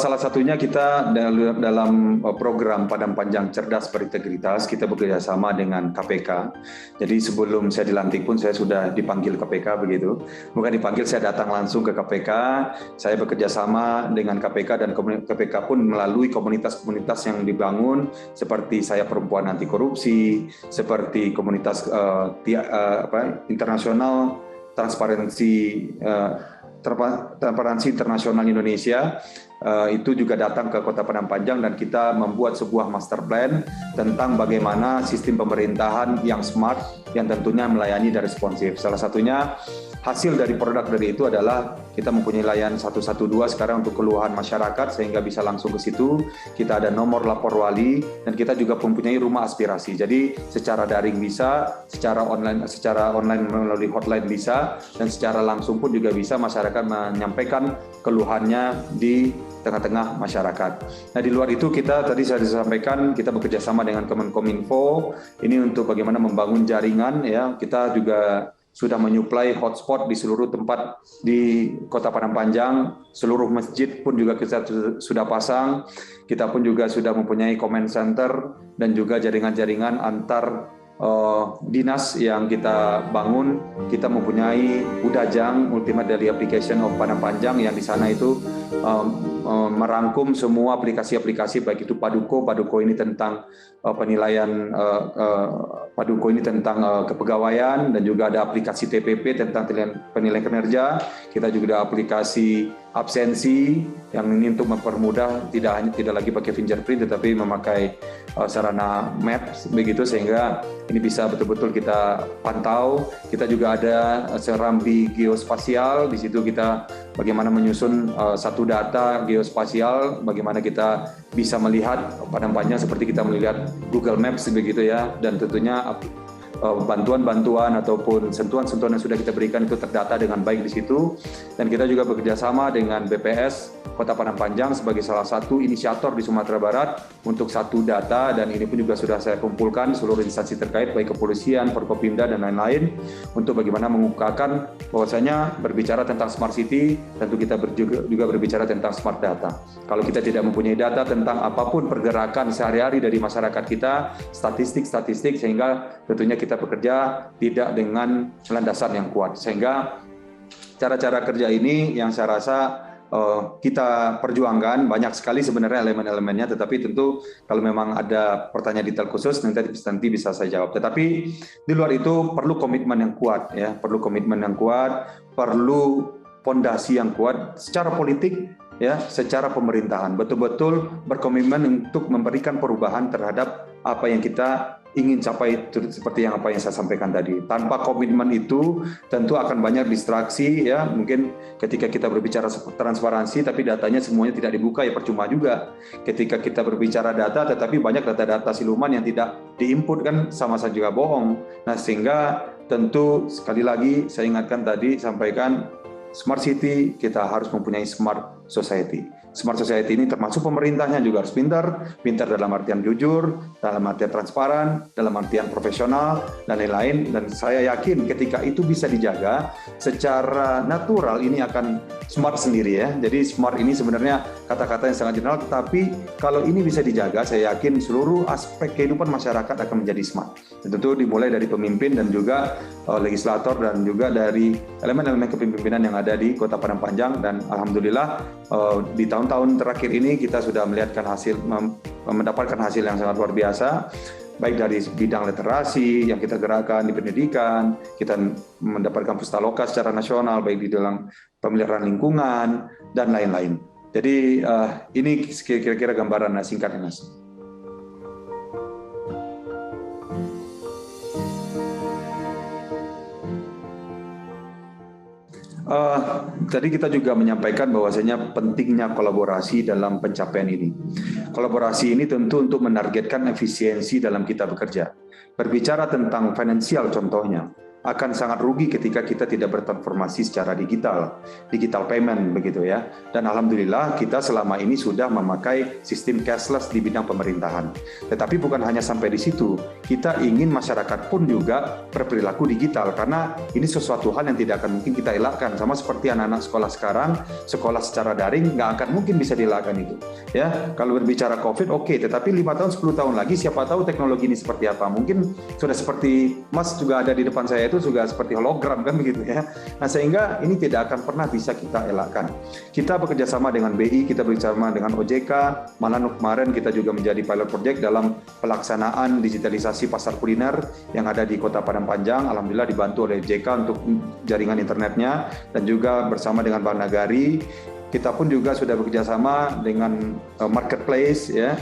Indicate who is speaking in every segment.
Speaker 1: Salah satunya kita dalam program Padang Panjang Cerdas Berintegritas, kita bekerja sama dengan KPK. Jadi sebelum saya dilantik pun saya sudah dipanggil KPK begitu. Bukan dipanggil, saya datang langsung ke KPK. Saya bekerja sama dengan KPK dan KPK pun melalui komunitas-komunitas yang dibangun seperti Saya Perempuan Anti Korupsi, seperti komunitas internasional transparansi internasional Indonesia. Itu juga datang ke Kota Padang Panjang dan kita membuat sebuah master plan tentang bagaimana sistem pemerintahan yang smart yang tentunya melayani dan responsif. Salah satunya hasil dari produk dari itu adalah kita mempunyai layanan 112 sekarang untuk keluhan masyarakat sehingga bisa langsung ke situ. Kita ada nomor lapor wali dan kita juga mempunyai rumah aspirasi. Jadi secara daring bisa, secara online melalui hotline bisa, dan secara langsung pun juga bisa masyarakat menyampaikan keluhannya di tengah-tengah masyarakat. Nah, di luar itu kita tadi saya sampaikan kita bekerja sama dengan Kemenkominfo ini untuk bagaimana membangun jaringan ya. Kita juga sudah menyuplai hotspot di seluruh tempat di Kota Padang Panjang, seluruh masjid pun juga kita sudah pasang. Kita pun juga sudah mempunyai comment center dan juga jaringan-jaringan antar dinas yang kita bangun. Kita mempunyai Udajang, Ultimate Daily Application of Padang Panjang, yang di sana itu merangkum semua aplikasi-aplikasi, baik itu Paduko ini tentang penilaian, Paduko ini tentang kepegawaian, dan juga ada aplikasi TPP tentang penilaian kinerja. Kita juga ada aplikasi absensi yang ini untuk mempermudah tidak lagi pakai fingerprint tetapi memakai sarana maps begitu, sehingga ini bisa betul-betul kita pantau. Kita juga ada serambi geospasial, di situ kita bagaimana menyusun satu data geospasial, bagaimana kita bisa melihat Padang Panjang seperti kita melihat Google Maps begitu ya, dan tentunya bantuan-bantuan ataupun sentuhan-sentuhan yang sudah kita berikan itu terdata dengan baik di situ. Dan kita juga bekerja sama dengan BPS Kota Padang Panjang sebagai salah satu inisiator di Sumatera Barat untuk satu data, dan ini pun juga sudah saya kumpulkan seluruh instansi terkait baik kepolisian, Forkopimda dan lain-lain untuk bagaimana mengungkapkan bahwasanya berbicara tentang smart city tentu kita juga berbicara tentang smart data. Kalau kita tidak mempunyai data tentang apapun pergerakan sehari-hari dari masyarakat kita, statistik sehingga tentunya kita bekerja tidak dengan landasan yang kuat. Sehingga cara-cara kerja ini yang saya rasa kita perjuangkan banyak sekali sebenarnya elemen-elemennya, tetapi tentu kalau memang ada pertanyaan detail khusus nanti bisa saya jawab. Tetapi di luar itu perlu komitmen yang kuat ya, perlu fondasi yang kuat secara politik ya, secara pemerintahan, betul-betul berkomitmen untuk memberikan perubahan terhadap apa yang kita ingin capai, seperti yang saya sampaikan tadi. Tanpa komitmen itu tentu akan banyak distraksi ya. Mungkin ketika kita berbicara transparansi tapi datanya semuanya tidak dibuka, ya percuma juga. Ketika kita berbicara data tetapi banyak data-data siluman yang tidak diinput, kan sama saja juga bohong. Nah, sehingga tentu sekali lagi saya ingatkan tadi, sampaikan smart city kita harus mempunyai smart society. Smart society ini termasuk pemerintahnya juga harus pintar dalam artian jujur, dalam artian transparan, dalam artian profesional, dan lain-lain. Dan saya yakin ketika itu bisa dijaga secara natural, ini akan smart sendiri ya. Jadi smart ini sebenarnya kata-kata yang sangat general, tetapi kalau ini bisa dijaga, saya yakin seluruh aspek kehidupan masyarakat akan menjadi smart. Dan tentu dimulai dari pemimpin dan juga legislator dan juga dari elemen-elemen kepemimpinan yang ada di Kota Padang Panjang. Dan alhamdulillah di tahun-tahun terakhir ini kita sudah mendapatkan hasil yang sangat luar biasa, baik dari bidang literasi yang kita gerakkan di pendidikan, kita mendapatkan Pustaloka secara nasional, baik di dalam pemeliharaan lingkungan dan lain-lain. Jadi ini kira-kira gambaran singkatnya, Mas. Tadi kita juga menyampaikan bahwasanya pentingnya kolaborasi dalam pencapaian ini. Kolaborasi ini tentu untuk menargetkan efisiensi dalam kita bekerja. Berbicara tentang finansial contohnya, akan sangat rugi ketika kita tidak bertransformasi secara digital payment begitu ya. Dan alhamdulillah kita selama ini sudah memakai sistem cashless di bidang pemerintahan. Tetapi bukan hanya sampai di situ, kita ingin masyarakat pun juga berperilaku digital karena ini sesuatu hal yang tidak akan mungkin kita elakkan. Sama seperti anak-anak sekolah sekarang, sekolah secara daring nggak akan mungkin bisa dielakkan itu. Ya, kalau berbicara COVID oke, tetapi 5 tahun 10 tahun lagi siapa tahu teknologi ini seperti apa. Mungkin sudah seperti Mas juga ada di depan saya itu juga seperti hologram kan begitu ya. Nah sehingga ini tidak akan pernah bisa kita elakkan. Kita bekerja sama dengan BI, kita bekerja sama dengan OJK, malah kemarin kita juga menjadi pilot project dalam pelaksanaan digitalisasi pasar kuliner yang ada di Kota Padang Panjang. Alhamdulillah dibantu oleh OJK untuk jaringan internetnya dan juga bersama dengan Bank Nagari. Kita pun juga sudah bekerja sama dengan marketplace ya,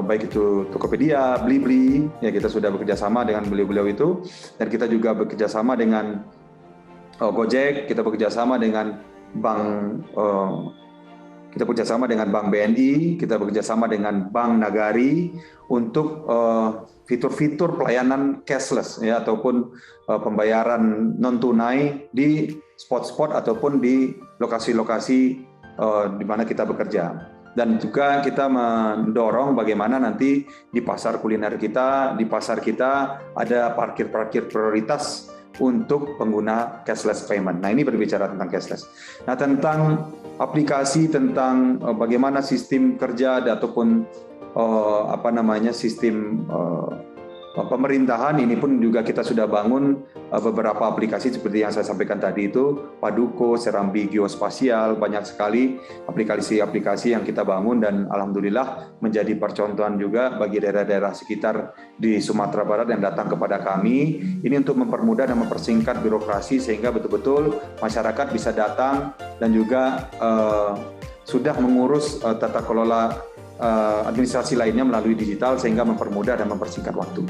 Speaker 1: baik itu Tokopedia, Blibli, ya kita sudah bekerja sama dengan beliau-beliau itu, dan kita juga bekerja sama dengan Gojek, kita bekerja sama dengan Bank BNI, kita bekerja sama dengan Bank Nagari untuk fitur-fitur pelayanan cashless ya ataupun pembayaran non tunai di spot-spot ataupun di lokasi-lokasi di mana kita bekerja. Dan juga kita mendorong bagaimana nanti di pasar kuliner kita, di pasar kita ada parkir-parkir prioritas untuk pengguna cashless payment. Nah ini berbicara tentang cashless. Nah tentang aplikasi, tentang bagaimana sistem kerja ataupun sistem pemerintahan ini pun juga kita sudah bangun beberapa aplikasi seperti yang saya sampaikan tadi itu, Paduko, Serambi Geospasial, banyak sekali aplikasi-aplikasi yang kita bangun dan alhamdulillah menjadi percontohan juga bagi daerah-daerah sekitar di Sumatera Barat yang datang kepada kami. Ini untuk mempermudah dan mempersingkat birokrasi sehingga betul-betul masyarakat bisa datang dan juga sudah mengurus tata kelola administrasi lainnya melalui digital sehingga mempermudah dan mempersingkat waktu.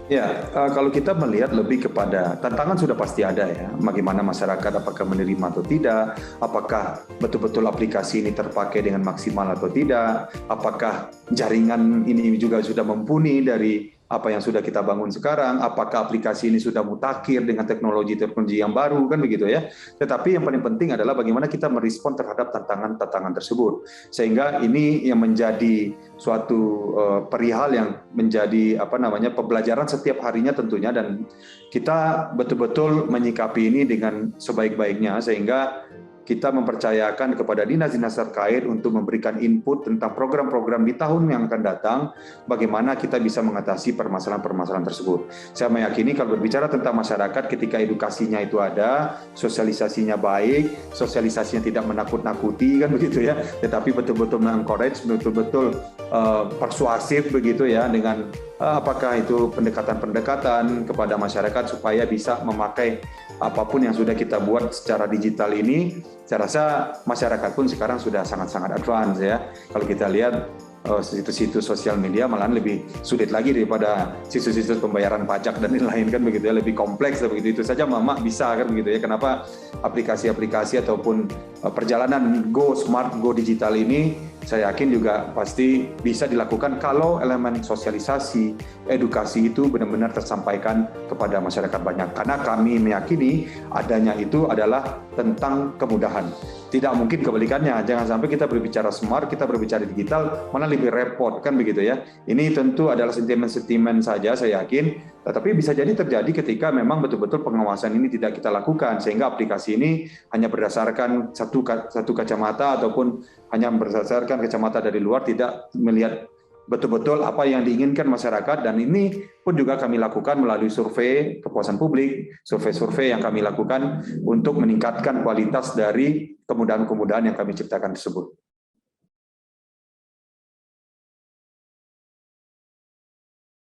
Speaker 1: Ya, kalau kita melihat lebih kepada tantangan sudah pasti ada ya. Bagaimana masyarakat apakah menerima atau tidak, apakah betul-betul aplikasi ini terpakai dengan maksimal atau tidak, apakah jaringan ini juga sudah mumpuni dari apa yang sudah kita bangun sekarang, apakah aplikasi ini sudah mutakhir dengan teknologi-teknologi yang baru, kan begitu ya. Tetapi yang paling penting adalah bagaimana kita merespon terhadap tantangan-tantangan tersebut. Sehingga ini yang menjadi suatu perihal yang menjadi pembelajaran setiap harinya tentunya, dan kita betul-betul menyikapi ini dengan sebaik-baiknya sehingga kita mempercayakan kepada dinas-dinas terkait untuk memberikan input tentang program-program di tahun yang akan datang, bagaimana kita bisa mengatasi permasalahan-permasalahan tersebut. Saya meyakini kalau berbicara tentang masyarakat, ketika edukasinya itu ada, sosialisasinya baik, sosialisasinya tidak menakut-nakuti, kan begitu ya, tetapi betul-betul mengencourage, betul-betul persuasif begitu ya, dengan apakah itu pendekatan-pendekatan kepada masyarakat supaya bisa memakai apapun yang sudah kita buat secara digital ini. Saya rasa masyarakat pun sekarang sudah sangat-sangat advance ya. Kalau kita lihat situs-situs sosial media malahan lebih sulit lagi daripada situs-situs pembayaran pajak dan lain-lain, kan begitu ya, lebih kompleks begitu. Itu saja mama bisa, kan begitu ya. Kenapa aplikasi-aplikasi ataupun perjalanan go smart, go digital ini saya yakin juga pasti bisa dilakukan kalau elemen sosialisasi, edukasi itu benar-benar tersampaikan kepada masyarakat banyak. Karena kami meyakini adanya itu adalah tentang kemudahan. Tidak mungkin kebalikannya. Jangan sampai kita berbicara smart, kita berbicara digital, malah lebih repot, kan begitu ya. Ini tentu adalah sentimen-sentimen saja saya yakin. Tetapi bisa jadi terjadi ketika memang betul-betul pengawasan ini tidak kita lakukan, sehingga aplikasi ini hanya berdasarkan satu kacamata ataupun hanya berdasarkan kacamata dari luar, tidak melihat betul-betul apa yang diinginkan masyarakat. Dan ini pun juga kami lakukan melalui survei kepuasan publik, survei-survei yang kami lakukan untuk meningkatkan kualitas dari kemudahan-kemudahan yang kami ciptakan tersebut.